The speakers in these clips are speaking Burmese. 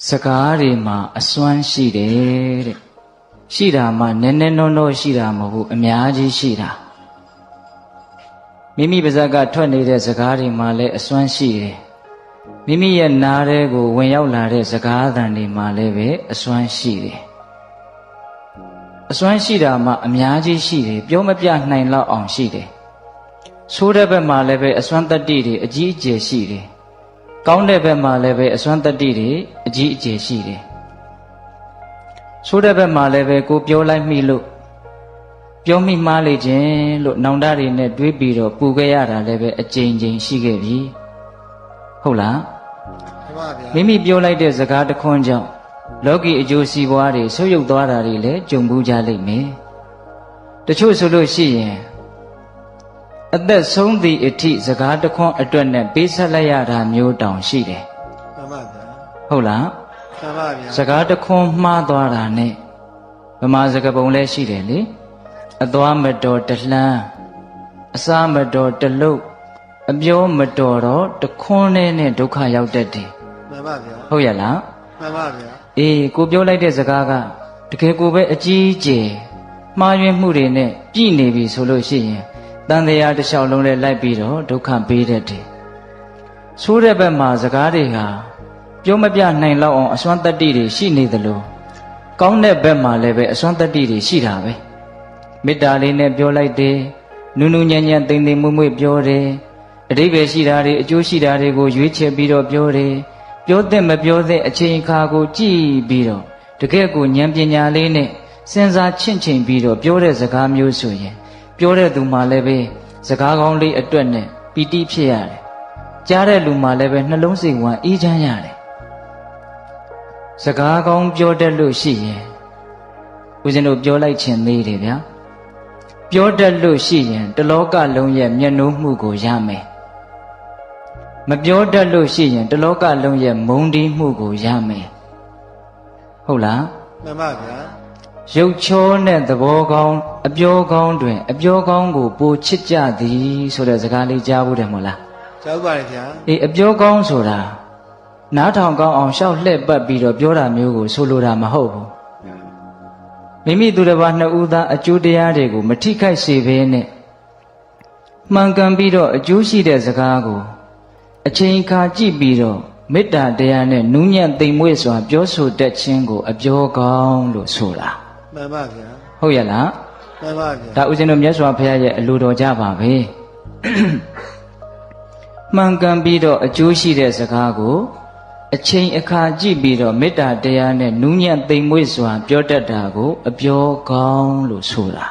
စကားတွေမှာအစွမ်းရှိတယ်တဲ့ရှိတာမှနည်းနည်းနောနောရှိတာမဟုတ်ဘူးအများကြီးရှိတာမိမိပါးစပ်ကထွက်နေတဲ့စကားတွေမှာလည်းအစွမ်းရှိတယ်မိမိရဲ့နားထဲကိုဝင်ရောက်လာတဲ့စကားအသံတွေမှာလည်းပဲအစွမ်းရှိတယ်အစွမ်းရှိတာမှအများကြီးရှိတယ်ပြောမပြနိုင်လောက်အောင်ရှိတယ်ဆိုးတဲ့ဘက်မှာလည်းပဲအစွမ်းတတ္တိတွေအကြီးအကျယ်ရှိတယ်ကောင်းတဲ့ဘက်မှာလည်းပဲအစွမ်းတတ္တိတွေအကြီးအကျယ်ရှိတယ်ဆိုးတဲ့ဘက်မှာလည်းပဲကိုပြောလိုက်မိလို့ပြောမိမှားလေခြင်းလို့နောင်တတွေနဲ့တွေးပြီးတော့ပူခဲ့ရတာလည်းပဲအကြိမ်ကြိမ်ရှိခဲ့ပြီဟုတ်လားမှန်ပါဗျာမိမိပြောလိုက်တဲ့စကားတစ်ခွန်းကြောင့်လောကီအကျိုးစီးပွားတွေဆုပ်ယုပ်သွားတာတွေလည်းကြုံဘူးကြလိမ့်မယ်တချို့ဆိုလို့ရှိရင်အသက်ဆုံးသည့်အထိစကားတစ်ခွန်းအတွက်နဲ့ပေးဆက်လိုက်ရတာမျိုးတောင်ရှိတယ်မှန်ပါဗျာဟုတ်လားမှန်ပါဗျာစကားတစ်ခွန်းမှားသွားတာနဲ့ဗမာစကားပုံလည်းရှိတယ်လေအသွားမတော်တလှမ်းအစားမတော်တလုတ်အပြောမတော်တော့တခွန်းနဲ့ဒုက္ခရောက်တတ်တယ်မှန်ပါဗျာဟုတ်ရဲ့လားမှန်ပါဗျာအေးကိုပြောလိုက်တဲ့စကားကတကယ်ကိုပဲအကြီးအကျယ်မှားယွင်းမှုတွေနဲ့ပြည်နေပြီဆိုလို့ရှိရင်တန်တရားတစ်လျှောက်လုံးနဲ့လိုက်ပြီးတော့ဒုက္ခပေးတတ်တယ်ဆိုးတဲ့ဘက်မှာစကားတွေဟာပြောမပြနိုင်လောက်အောင်အစွမ်းတတ္တိတွေရှိနေသလိုကောင်းတဲ့ဘက်မှာလည်းပဲအစွမ်းတတ္တိတွေရှိတာပဲမေတ္တာလေးနဲ့ပြောလိုက်တယ်နုနုညံ့ညံ့တိမ်တိမ်မွေ့မွေ့ပြောတယ်အဓိပ္ပာယ်ရှိတာတွေအကျိုးရှိတာတွေကိုရွေးချယ်ပြီးတော့ပြောတယ်ပြောတဲ့မပြောတဲ့အချိန်အခါကိုကြည့်ပြီးတော့တကယ့်ကိုဉာဏ်ပညာလေးနဲ့စဉ်းစားချင့်ချိန်ပြီးတော့ပြောတဲ့စကားမျိုးဆိုရင်ပြောတဲ့သူမှလည်းပဲစကားကောင်းလေးအတွက်နဲ့ပီတိဖြစ်ရတယ်ကြားတဲ့လူမှလည်းပဲနှလုံးစိတ်ဝမ်းအေးချမ်းရတယ်စကားကောင်းပြောတတ်လို့ရှိရင်ဦးဇင်းတို့ပြောလိုက်ခြင်းသေးတယ်ဗျာပြောတတ်လို့ရှိရင်တလောကလုံးရဲ့မျက်နှိုးမှုကိုရမယ်မပြောတတ်လို့ရှိရင်တလောကလုံးရဲ့မုန်းတီးမှုကိုရမယ်ဟုတ်လားမှန်ပါဗျာရုပ်ချောနဲ့သဘောကောင်းအပြောကောင်းတွင်အပြောကောင်းကိုပိုချစ်ကြသည်ဆိုတဲ့စကားလေးကြားဘူးတယ်မဟုတ်လားကြားပါတယ်ဗျာအေးအပြောကောင်းဆိုတာနားထောင်ကောင်းအောင်ရှောက်လှည့်ပတ်ပြီးတော့ပြောတာမျိုးကိုဆိုလိုတာမဟုတ်ဘူးမိမိသူတစ်ပါးနှစ်ဦးသားအကျိုးတရားတွေကိုမထိခိုက်စေဘဲနဲ့မှန်ကန်ပြီးတော့အကျိုးရှိတဲ့စကားကိုအချိန်အခါကြည့်ပြီးတော့မေတ္တာတရားနဲ့နူးညံ့သိမ်မွေ့စွာပြောဆိုတတ်ခြင်းကိုအပြောကောင်းလို့ဆိုတာမှန်ပါဗျာဟုတ်ရဲ့လားမှန်ပါဗျာဒါဦးဇင်းတို့မြတ်စွာဘုရားရဲ့အလိုတော်ကြပါပဲမှန်ကန်ပြီးတော့အကျိုးရှိတဲ့စကားကိုအချိန်အခါကြည့်ပြီးတော့မေတ္တာတရားနဲ့နူးညံ့သိမ်မွေ့စွာပြောတတ်တာကိုအပြောကောင်းလို့ဆိုတာ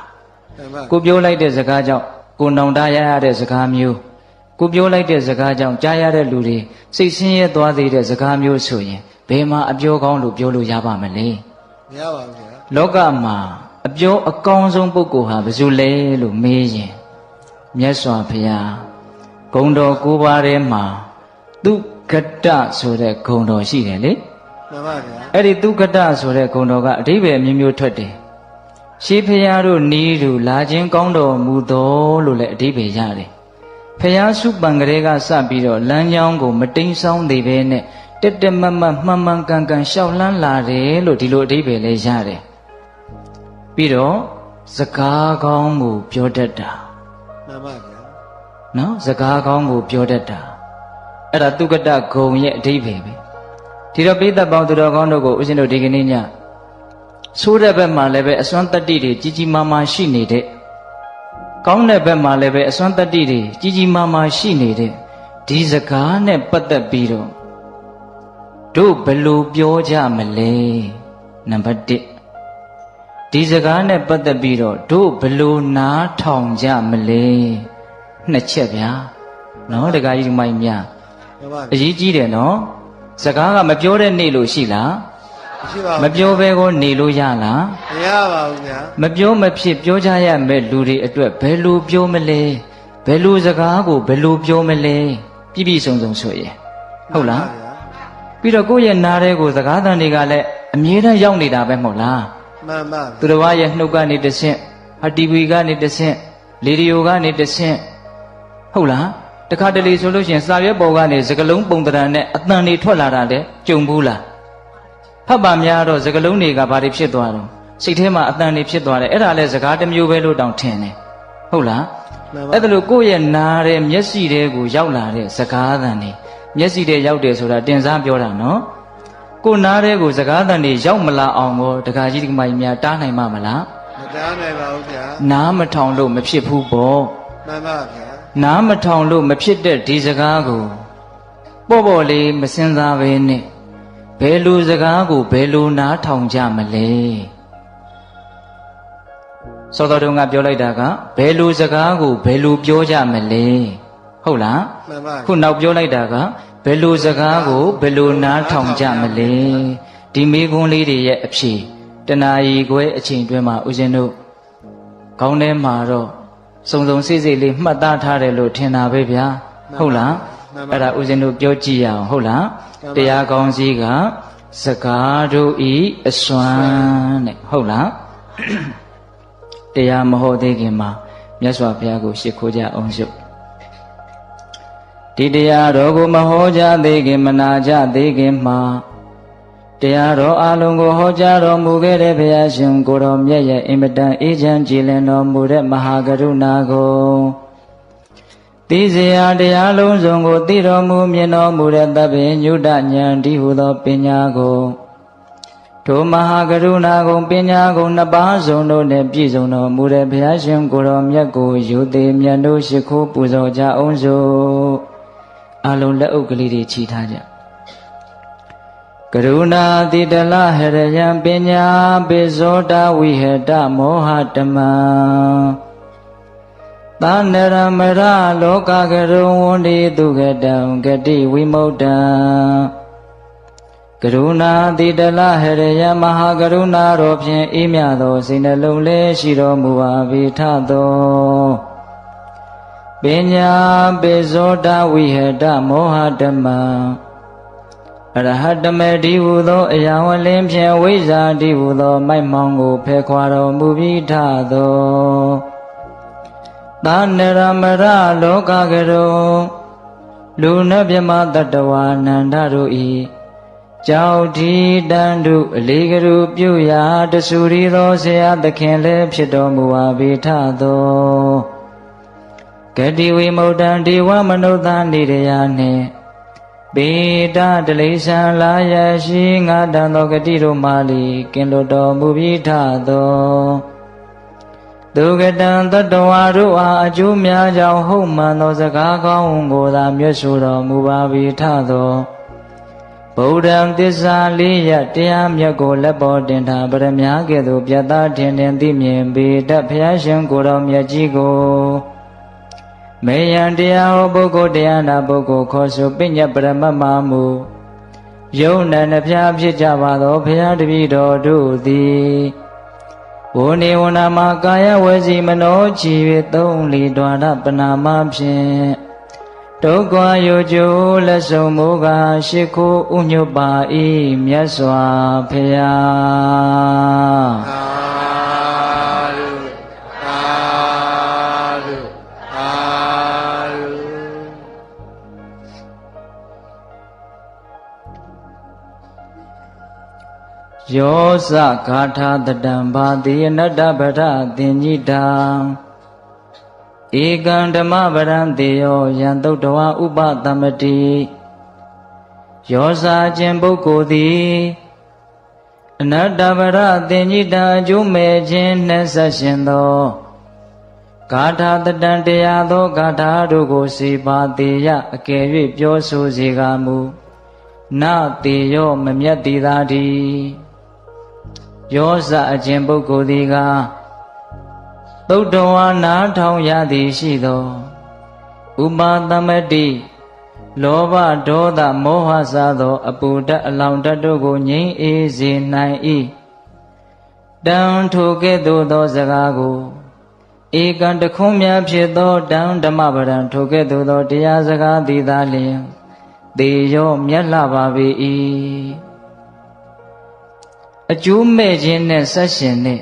ကိုပြောလိုက်တဲ့စကားကြောင့်ကိုနောင်တရရတဲ့စကားမျိုးကိုပြောလိုက်တဲ့စကားကြောင့်ကြားရတဲ့လူတွေစိတ်ဆင်းရဲသွားသေးတဲ့စကားမျိုးဆိုရင်ဘယ်မှာအပြောကောင်းလို့ပြောလို့ရပါမလဲမရပါဘူးဗျာလောကမှာအပြောအကောင်းဆုံးပုဂ္ဂိုလ်ဟာဘယ်သူလဲလို့မေးရင်မြတ်စွာဘုရားဂုဏ်တော်၉ပါးထဲမှာသူကတဆိုတဲ့ဂုဏ်တော်ရှိတယ်လေမှန်ပါဗျာအဲ့ဒီသူကတဆိုတဲ့ဂုဏ်တော်ကအဓိပ္ပာယ်အမျိုးမျိုးထွက်တယ်ရှေးဘုရားတို့နီးတို့လာခြင်းကောင်းတော်မူတော်လို့လည်းအဓိပ္ပာယ်ရတယ်ဖျားစုပံကလေးကစပြီးတော့လမ်းကြောင်းကိုမတိမ်ဆောင်းသေးပဲနဲ့တက်တက်မတ်မတ်မှန်မှန်ကန်ကန်ရှောက်လန်းလာတယ်လို့ဒီလိုအဓိပ္ပာယ်လေးရတယ်ပြီးတော့စကားကောင်းကိုပြောတတ်တာမှန်ပါဗျာနော်စကားကောင်းကိုပြောတတ်တာအဲ့ဒါသူကတဂုံရဲ့အဓိပ္ပာယ်ပဲဒီတော့ပိဋကပေါင်းသူတော်ကောင်းတို့ကိုဦးဇင်းတို့ဒီကနေ့ညဆိုးတဲ့ဘက်မှာလည်းပဲအစွမ်းတတ္တိတွေကြီးကြီးမားမားရှိနေတဲ့ကောင်းတဲ့ဘက်မှာလည်းပဲအစွမ်းတတ္တိတွေကြီးကြီးမားမားရှိနေတဲ့ဒီစကားနဲ့ပတ်သက်ပြီးတော့တို့ဘယ်လိုပြောကြမလဲနံပါတ်1ဒီစကားနဲ့ပတ်သက်ပြီးတော့တို့ဘယ်လိုနားထောင်ကြမလဲနှစ်ချက်ဗျာနော်တခါကြီးဒီမိုင်းများအရေးကြီးတယ်နော်စကားကမပြောတဲ့နေ့လို့ရှိလားမရှိပါဘူးမပြောဘဲကိုနေလို့ရလားမရပါဘူးဗျာမပြောမဖြစ်ပြောကြရမယ့်လူတွေအတွက်ဘယ်လိုပြောမလဲဘယ်လိုစကားကိုဘယ်လိုပြောမလဲပြည့်ပြည့်စုံစုံဆိုရင်ဟုတ်လားပြီးတော့ကိုယ့်ရဲ့နားထဲကိုစကားသံတွေကလည်းအမြဲတမ်းရောက်နေတာပဲမဟုတ်လားမှန်ပါသူတော်ရဲ့နှုတ်ကနေတဆင့်ဟာတီဗီကနေတဆင့်လေဒီယိုကနေတဆင့်ဟုတ်လားတခါတလေဆိုလို့ရှိရင်စာရွက်ပေါ်ကနေစကလုံးပုံတရံနဲ့အတန်တွေထွက်လာတာလေကြုံဘူးလား ဖတ်ပါများတော့စကလုံးတွေကဘာတွေဖြစ်သွားတော့စိတ်ထဲမှာအတန်တွေဖြစ်သွားတယ်အဲ့ဒါလဲစကားတစ်မျိုးပဲလို့တောင်ထင်တယ်ဟုတ်လားအဲ့ဒါလို့ကိုယ့်ရဲ့နားတဲ့မျက်စိတွေကိုရောက်လာတဲ့စကားသံတွေမျက်စိတွေရောက်တယ်ဆိုတာတင်စားပြောတာနော်ကိုယ်နားတဲ့ကိုစကားသံတွေရောက်မလာအောင်ကိုတခါကြီးဒီမကြီးများတားနိုင်မှာမလားမတားနိုင်ပါဘူးဗျာနားမထောင်လို့မဖြစ်ဘူးပေါ့မှန်ပါဗျာနားမထောင်လို့မဖြစ်တဲ့ဒီစကားကိုပေါ့ပေါ့လေးမစင်စားပဲနဲ့ဘယ်လိုစကားကိုဘယ်လိုနားထောင်ကြမလဲစောတော်တုန်းကပြောလိုက်တာကဘယ်လိုစကားကိုဘယ်လိုပြောကြမလဲဟုတ်လားမှန်ပါခုနောက်ပြောလိုက်တာကဘယ်လိုစကားကိုဘယ်လိုနားထောင်ကြမလဲဒီမိကွန်းလေးတွေရဲ့အဖြေတဏှာကြီးခွဲအချိန်တွင်းမှာဦးဇင်းတို့ခေါင်းထဲမှာတော့စုံစုံစိတ်စိတ်လေးမှတ်သားထားတယ်လို့ထင်တာပဲဗျာဟုတ်လားအဲ့ဒါဦးဇင်းတို့ပြောကြည့်ရအောင်ဟုတ်လားတရားကောင်းစီးကစကားတို့ဤအစွမ်းတဲ့ဟုတ်လားတရားမဟုတ်သေးခင်မှာမြတ်စွာဘုရားကိုရှ िख ိုးကြအောင်ရှုဒီတရားတော်ကိုမဟောကြားသေးခင်မနာကြသေးခင်မှာတရားတော်အလုံးကိုဟောကြားတော်မူခဲ့တဲ့ဘုရားရှင်ကိုယ်တော်မြတ်ရဲ့အင်မတန်အေးချမ်းကြည်လင်တော်မူတဲ့မဟာကရုဏာကိုသိစေရာတရားလုံးစုံကိုသိတော်မူမြင်တော်မူတဲ့သဗ္ဗညုတဉာဏ်ဒီဟုသောပညာကိုထိုမဟာကရုဏာကိုပညာကိုနှစ်ပါးစုံတို့နဲ့ပြည့်စုံတော်မူတဲ့ဘုရားရှင်ကိုယ်တော်မြတ်ကိုယူသည်မြတ်တို့ရှိခိုးပူဇော်ကြအောင်စို့အလုံးလက်အုပ်ကလေးတွေချီထားကြကရုဏာတိတလဟရယံပညာပိဇောတဝိဟတမောဟတမံသာနရမရလောကကရုံဝန္တိသူကတံဂတိဝိမု क्त ံကရုဏာတိတလဟရယံမဟာကရုဏာတော်ဖြင့်အေးမြသောစိတ်နှလုံးလေးရှိတော်မူပါ၏ထသောပညာပိဇောတဝိဟတမောဟတမံအရဟတမေတိဟုသောအရာဝလင်းဖြင့်ဝိဇ္ဇာတိဟုသောမိုက်မောင်ကိုဖယ်ခွာတော်မူပြီးထသောသာနရမရလောကကရုလူနတ်မြမတတဝါနန္ဒတို့ဤကြောက်ဒီတန်တုအလေးကရုပြုရာတဆူရီသောဆရာသခင်လည်းဖြစ်တော်မူပါ၏ထသောဂတိဝိမု क्त ံဒေဝမနုဿနေရယနှင့်ပေတတလိษံလာယရှိငါတန်သောဂတိတို့မှလီကင်လွတ်တော်မူပြီးထသောဒုက္ကတံတတဝါတို့အားအကျိုးများကြောင့်ဟုတ်မှန်သောစကားကောင်းကိုသာမြတ်ဆိုတော်မူပါ၏ထသောဗုဒ္ဓံသစ္စာလေးရတရားမြတ်ကိုလက်ပေါ်တင်ထားပရမညာကဲ့သို့ပြတ်သားထင်ထင်သိမြင်ပေတတ်ဘုရားရှင်ကိုယ်တော်မြတ်ကြီးကိုမေယံတရားဟောပုဂ္ဂိုလ်တရားနာပုဂ္ဂိုလ်ခေါ်ဆိုပညတ်ပရမတ်မှာမူယုံနံနှဖျားဖြစ်ကြပါသောဘုရားတပည့်တော်တို့သည်ဝိနေဝနာမှာကာယဝစီမနောချီ၍သုံးလီဒွါရပနာမဖြင့်ဒုက္ခယောကျိုးလက်ဆုံးမူကားရှိခိုးဥညွတ်ပါ၏မြတ်စွာဘုရားယောဇဂါထာတတံဘာတိအနတ္တပထသင်္ညိတံဧကံဓမ္မပရံတေယောယံသုတ္တဝဥပသမ္ပတိယောဇာခြင်းပုဂ္ဂိုလ်သည်အနတ္တပရသင်္ညိတံအကျိုးမဲ့ခြင်းနှင့်ဆက်ရှင်သောဂါထာတတံတရားသောဂါထာတို့ကိုစီပါတေယအကယ်၍ပြောဆိုစေကာမူနတေယောမမြတ်တိသာတိယောဇအခြင်းပုဂ္ဂိုလ်သည်ကသုတ္တဝါနာထောင်ရသည်ရှိသောဥပါသမ္ပတိလောဘဒေါသမောဟစသောအပူဓာတ်အလောင်ဓာတ်တို့ကိုငြိမ်းအေးစေနိုင်၏တံထိုကဲ့သို့သောစကားကိုဧကံတခွန်းများဖြစ်သောတံဓမ္မပဒံထိုကဲ့သို့သောတရားစကားသည်သာလျှင်သေရောမြတ်လှပါပေ၏အကျိုးမဲ့ခြင်းနဲ့ဆက်ရှင်တဲ့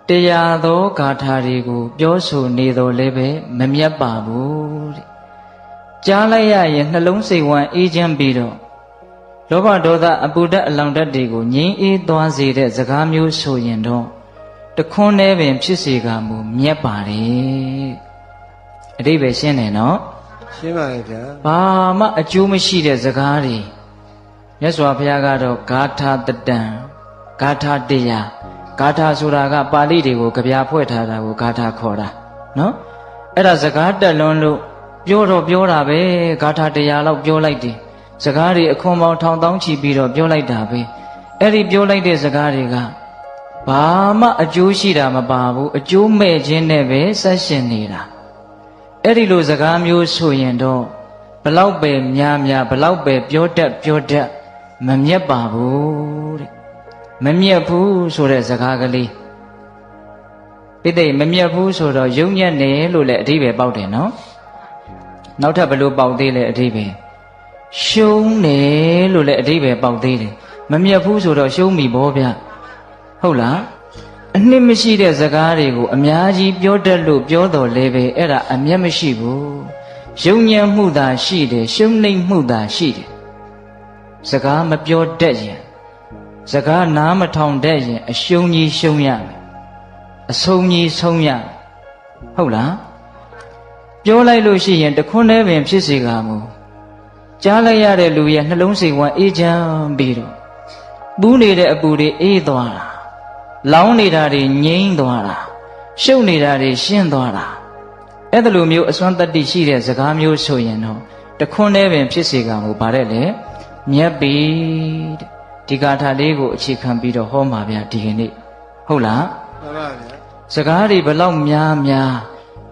တရားသောဂါထာတွေကိုပြောဆိုနေတော်လည်းပဲမမြတ်ပါဘူးတဲ့ကြားလိုက်ရရင်နှလုံးစိတ်ဝမ်းအေးချမ်းပြီးတော့ လောဘဒေါသအပူဓာတ်အလောင်ဓာတ်တွေကိုငြိမ်းအေးသွားစေတဲ့စကားမျိုးဆိုရင်တော့တခွန်းနဲ့ပင်ဖြစ်စေကမူမြတ်ပါတယ်အတိပ္ပယ်ရှင်းတယ်နော်ရှင်းပါရဲ့ဗျာဘာမှအကျိုးမရှိတဲ့စကားတွေမြတ်စွာဘုရားကတော့ဂါထာတတံဂါထာတရားဂါထာဆိုတာကပါဠိတွေကိုကြပြဖွဲ့ထားတာကိုဂါထာခေါ်တာနော်အဲ့ဒါစကားတက်လွန်းလို့ပြောတော့ပြောတာပဲဂါထာတရားလောက်ပြောလိုက်တယ်စကားတွေအခွန်ပေါင်းထောင်တောင်းချီပြီးတော့ပြောလိုက်တာပဲအဲ့ဒီပြောလိုက်တဲ့စကားတွေကဘာမှအကျိုးရှိတာမပါဘူးအကျိုးမဲ့ခြင်းနဲ့ပဲဆက်ရှင်နေတာအဲ့ဒီလိုစကားမျိုးဆိုရင်တော့ဘလောက်ပဲများများဘလောက်ပဲပြောတတ်မမြတ်ပါဘူးတဲ့မမြတ်ဘူးဆိုတဲ့စကားကလေးပိဋိမမြတ်ဘူးဆိုတော့ယုံညံ့နေလို့လည်းအဓိပ္ပာယ်ပေါက်တယ်နော်နောက်ထပ်ဘလို့ပေါက်သေးလဲအဓိပ္ပာယ်ရှုံးတယ်လို့လည်းအဓိပ္ပာယ်ပေါက်သေးတယ်မမြတ်ဘူးဆိုတော့ရှုံးပြီဘောဗျဟုတ်လားအနှစ်မရှိတဲ့စကားတွေကိုအများကြီးပြောတတ်လို့ပြောတော်လဲပဲအဲ့ဒါအမျက်မရှိဘူးယုံညံ့မှုသာရှိတယ်ရှုံးနိမ့်မှုသာရှိတယ်စကားမပြောတတ်ရင်စကားနားမထောင်တတ်ရင်အရှုံးကြီးရှုံးရမယ်အဆုံးကြီးဆုံးရမယ်ဟုတ်လားပြောလိုက်လို့ရှိရင်တခွန်းတည်းပင်ဖြစ်စေကမူကြားလိုက်ရတဲ့လူရဲ့နှလုံးစိတ်ဝမ်းအေးချမ်းပြီးတော့ပူးနေတဲ့အပူတွေအေးသွားတာလောင်းနေတာတွေငြိမ်းသွားတာရှုပ်နေတာတွေရှင်းသွားတာအဲ့ဒါလိုမျိုးအစွမ်းတတ္တိရှိတဲ့စကားမျိုးဆိုရင်တော့တခွန်းတည်းပင်ဖြစ်စေကမူဗါတဲ့လေမြတ်ပြီတဲ့ဒီဂါထာလေးကိုအခြေခံပြီးတော့ဟောမှာဗျာဒီကနေ့ဟုတ်လားမှန်ပါဗျာစကားတွေဘလောက်များ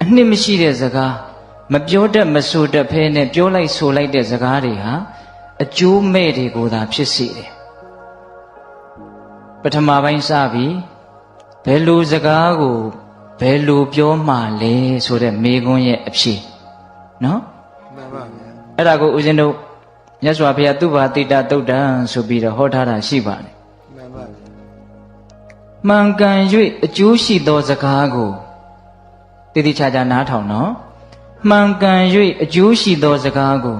အနှစ်မရှိတဲ့စကားမပြောတတ်မဆိုတတ်ဖဲနဲ့ပြောလိုက်ဆိုလိုက်တဲ့စကားတွေဟာအကျိုးမဲ့တွေကိုသာဖြစ်စေတယ်ပထမပိုင်းစပြီးဘယ်လိုစကားကိုဘယ်လိုပြောမှလဲဆိုတဲ့မေခွန်းရဲ့အဖြေနော်မှန်ပါဗျာအဲ့ဒါကိုဦးဇင်းတို့မြတ်စွာဘုရားသူဘာတိတသုတ်တံဆိုပြီးတော့ဟောထားတာရှိပါတယ်မှန်ပါဗျာမှန်ကန်၍အကျိုးရှိသောစကားကိုတည်တည်ချာချာနားထောင်နော်မှန်ကန်၍အကျိုးရှိသောစကားကို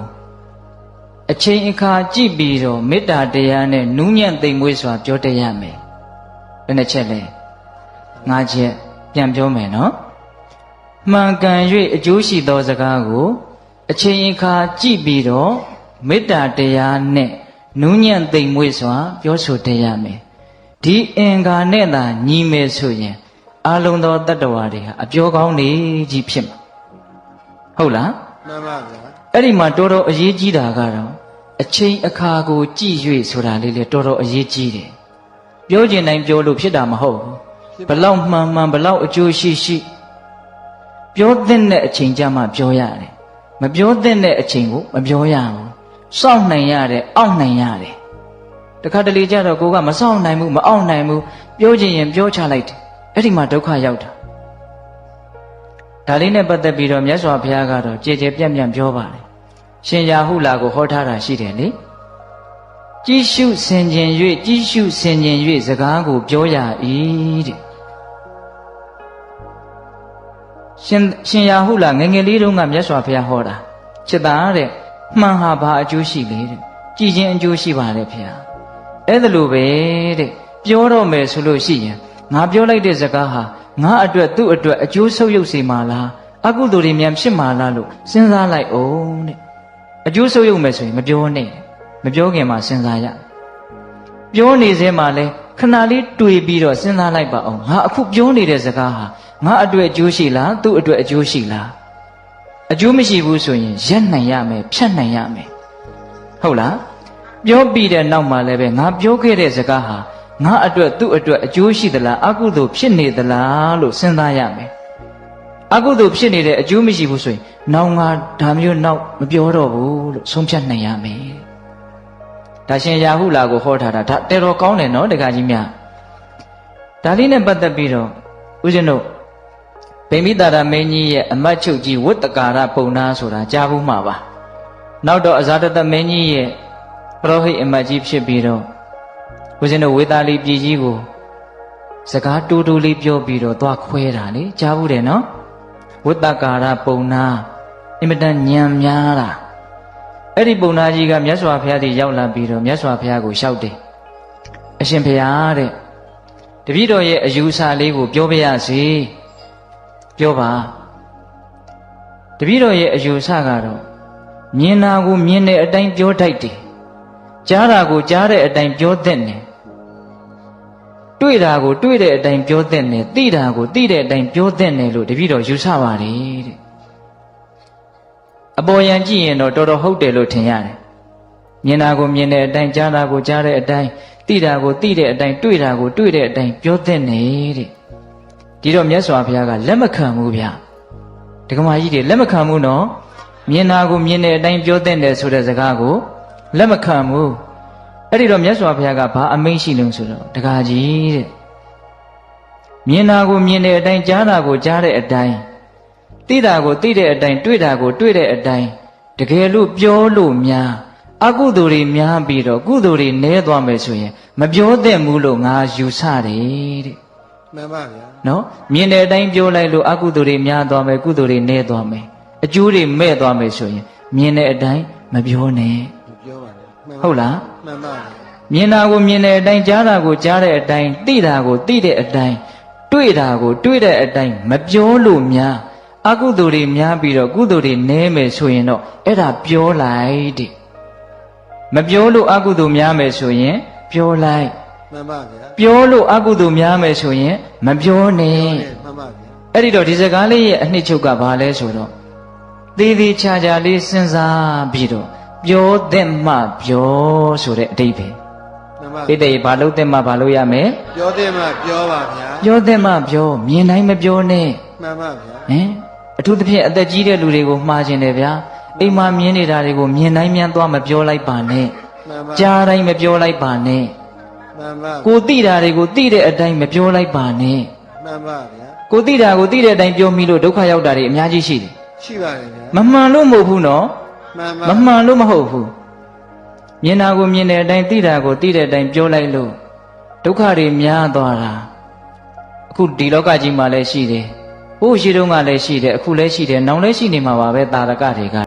အချိန်အခါကြည့်ပြီးတော့မေတ္တာတရားနဲ့နူးညံ့သိမ်မွေ့စွာပြောတတ်ရမယ်ဘယ်နှချက်လဲ5ချက်ပြန်ပြောမယ်နော်မှန်ကန်၍အကျိုးရှိသောစကားကိုအချိန်အခါကြည့်ပြီးတော့မေတ္တာတရားနဲ့နူးညံ့သိမ်မွေ့စွာပြောဆိုတတ်ရမယ်ဒီအင်္ဂါနဲ့သာညီမယ်ဆိုရင်အလုံးသောတတ္တဝါတွေဟာအပြောကောင်းနေကြီးဖြစ်မှာဟုတ်လားမှန်ပါဗျာအဲ့ဒီမှာတော်တော်အရေးကြီးတာကတော့အချိန်အခါကိုကြည့်၍ဆိုတာလေးလေတော်တော်အရေးကြီးတယ်ပြောကျင်တိုင်းပြောလို့ဖြစ်တာမဟုတ်ဘူးဘလောက်မှန်ဘလောက်အကျိုးရှိပြောတဲ့အချိန်ကြမှပြောရတယ်မပြောတဲ့အချိန်ကိုမပြောရဘူးစောင့်နိုင်ရတယ်အောင့်နိုင်ရတယ်တခါတလေကြတော့ကိုကမစောင့်နိုင်ဘူးမအောင့်နိုင်ဘူးပြောချင်ရင်ပြောချလိုက်တယ်အဲ့ဒီမှာဒုက္ခရောက်တာဒါလေးနဲ့ပတ်သက်ပြီးတော့မြတ်စွာဘုရားကတော့ကြည်ကြည်ပြန့်ပြန့်ပြောပါတယ်ရှင်ရာဟုလာကိုဟောထားတာရှိတယ်လေကြည်ရှုဆင်ခြင်၍စကားကိုပြောရ၏တဲ့ရှင်ရာဟုလာငယ်ငယ်လေးတုန်းကမြတ်စွာဘုရားဟောတာချစ်သားတဲ့မှန်ဟာဘာအကျိုးရှိလဲတဲ့ကြည်ခြင်းအကျိုးရှိပါတယ်ဖေဟာအဲ့ဒါလိုပဲတဲ့ပြောတော့မယ်ဆိုလို့ရှိရင်ငါပြောလိုက်တဲ့စကားဟာငါအတွက်သူ့အတွက်အကျိုးဆုပ်ယုပ်စေမှာလားအကုသိုလ်တွေများဖြစ်မှာလားလို့စဉ်းစားလိုက်အောင်တဲ့အကျိုးဆုပ်ယုပ်မယ်ဆိုရင်မပြောနဲ့မပြောခင်မှာစဉ်းစားရပြောနေစဲမှာလဲခဏလေးတွေ့ပြီးတော့စဉ်းစားလိုက်ပါအောင်ငါအခုပြောနေတဲ့စကားဟာငါအတွက်အကျိုးရှိလားသူ့အတွက်အကျိုးရှိလားအကျိုးမရှိဘူးဆိုရင်ရက်နိုင်ရမယ်ဖြတ်နိုင်ရမယ်ဟုတ်လားပြောပြီးတဲ့နောက်မှာလည်းပဲငါပြောခဲ့တဲ့စကားဟာငါအတွက်သူ့အတွက်အကျိုးရှိသလားအကုသိုလ်ဖြစ်နေသလားလို့စဉ်းစားရမယ်အကုသိုလ်ဖြစ်နေတဲ့အကျိုးမရှိဘူးဆိုရင်နောက်ငါဒါမျိုးနောက်မပြောတော့ဘူးလို့ဆုံးဖြတ်နိုင်ရမယ်ဒါရှင်ရာဟုလာကိုဟောထားတာဒါတော်တော်ကောင်းတယ်နော်တခါကြီးများဒါလေးနဲ့ပတ်သက်ပြီးတော့ဦးဇင်းတို့ဗိမိတာရမင်းကြီးရဲ့အမတ်ချုပ်ကြီးဝတ္တကာရပုံနာဆိုတာကြားဘူးမှာပါနောက်တော့အဇာတတမင်းကြီးရဲ့ပရောဟိတ်အမတ်ကြီးဖြစ်ပြီးတော့ဦးဇင်းတို့ဝေသာလီပြည်ကြီးကိုစကားတူတူလေးပြောပြီးတော့သွားခွဲတာလေကြားဘူးတယ်နော်ဝတ္တကာရပုံနာအင်မတန်ညံများတာ အဲ့ဒီပုံနာကြီးကမြတ်စွာဘုရားကြီးရောက်လာပြီးတော့မြတ်စွာဘုရားကိုလျှောက်တယ်အရှင်ဘုရားတဲ့တပည့်တော်ရဲ့အယူဆလေးကိုပြောပြရစီပြောပါတပည့်တော်ရဲ့အယူဆကတော့မြင်တာကိုမြင်တဲ့အတိုင်းပြောတတ်တယ်ကြားတာကိုကြားတဲ့အတိုင်းပြောတတ်တယ်တွေ့တာကိုတွေ့တဲ့အတိုင်းပြောတတ်တယ်သိတာကိုသိတဲ့အတိုင်းပြောတတ်တယ်လို့တပည့်တော်ယူဆပါတယ်တဲ့အပေါ်ယံကြည့်ရင်တော့တော်တော်ဟုတ်တယ်လို့ထင်ရတယ်မြင်တာကိုမြင်တဲ့အတိုင်းကြားတာကိုကြားတဲ့အတိုင်းသိတာကိုသိတဲ့အတိုင်းတွေ့တာကိုတွေ့တဲ့အတိုင်းပြောတတ်နေတဲ့ဒီတော့မြတ်စွာဘုရားကလက်မခံဘူးဗျဒကမာကြီးတွေလက်မခံဘူးနော်မြင်တာကိုမြင်တဲ့အတိုင်းပြောတတ်တယ်ဆိုတဲ့စကားကိုလက်မခံဘူးအဲ့ဒီတော့မြတ်စွာဘုရားကဘာအမိန့်ရှိလို့ဆိုတော့ဒကာကြီးတဲ့မြင်တာကိုမြင်တဲ့အတိုင်းကြားတာကိုကြားတဲ့အတိုင်းသိတာကိုသိတဲ့အတိုင်းတွေ့တာကိုတွေ့တဲ့အတိုင်းတကယ်လို့ပြောလို့များအကုသိုလ်တွေများပြီးတော့ကုသိုလ်တွေနည်းသွားမယ်ဆိုရင်မပြောသင့်ဘူးလို့ငါယူဆတယ်တဲ့မှန်ပါဗျာနော်မြင်တဲ့အတိုင်းပြောလိုက်လို့အကုသိုလ်တွေများသွားမယ်ကုသိုလ်တွေနည်းသွားမယ်အကျိုးတွေမဲ့သွားမယ်ဆိုရင်မြင်တဲ့အတိုင်းမပြောနဲ့မပြောပါနဲ့ဟုတ်လားမှန်ပါမြင်တာကိုမြင်တဲ့အတိုင်းကြားတာကိုကြားတဲ့အတိုင်းသိတာကိုသိတဲ့အတိုင်းတွေ့တာကိုတွေ့တဲ့အတိုင်းမပြောလို့များအကုသိုလ်တွေများပြီးတော့ကုသိုလ်တွေနည်းမယ်ဆိုရင်တော့အဲ့ဒါပြောလိုက်တဲ့မပြောလို့အကုသိုလ်များမယ်ဆိုရင်ပြောလိုက်မှန်ပါဗျာပြောလို့အကုသိုလ်များမယ်ဆိုရင်မပြောနဲ့မှန်ပါဗျာအဲ့ဒီတော့ဒီစကားလေးရဲ့အနှစ်ချုပ်ကဘာလဲဆိုတော့သေးသေးချာချာလေးစဉ်းစားပြီးတော့ပြောသင့်မှပြောဆိုတဲ့အဓိပ္ပာယ်မှန်ပါဣတိဘာလို့သင့်မှဘာလို့ရမယ်ပြောသင့်မှပြောပါဗျာပြောသင့်မှပြောမြင်တိုင်းမပြောနဲ့မှန်ပါဗျာဟင်အထူးသဖြင့်အသက်ကြီးတဲ့လူတွေကိုမှားခြင်းတယ်ဗျာအိမ်မှာမြင်နေတာတွေကိုမြင်တိုင်းမြန်သွားမပြောလိုက်ပါနဲ့ကြားတိုင်းမပြောလိုက်ပါနဲ့မှန်ပါကိုသိတာတွေကိုသိတဲ့အတိုင်းမပြောလိုက်ပါနဲ့မှန်ပါဗျာကိုသိတာကိုသိတဲ့အတိုင်းပြောမိလို့ဒုက္ခရောက်တာတွေအများကြီးရှိတယ်ရှိပါတယ်ဗျာမမှန်လို့မဟုတ်ဘူးနော်မှန်ပါမမှန်လို့မဟုတ်ဘူးမြင်တာကိုမြင်တဲ့အတိုင်းသိတာကိုသိတဲ့အတိုင်းပြောလိုက်လို့ဒုက္ခတွေများသွားတာအခုဒီလောကကြီးမှာလည်းရှိတယ်ဟိုးရှိတုန်းကလည်းရှိတယ်အခုလည်းရှိတယ်နောင်လည်းရှိနေမှာပါပဲတာရကတွေက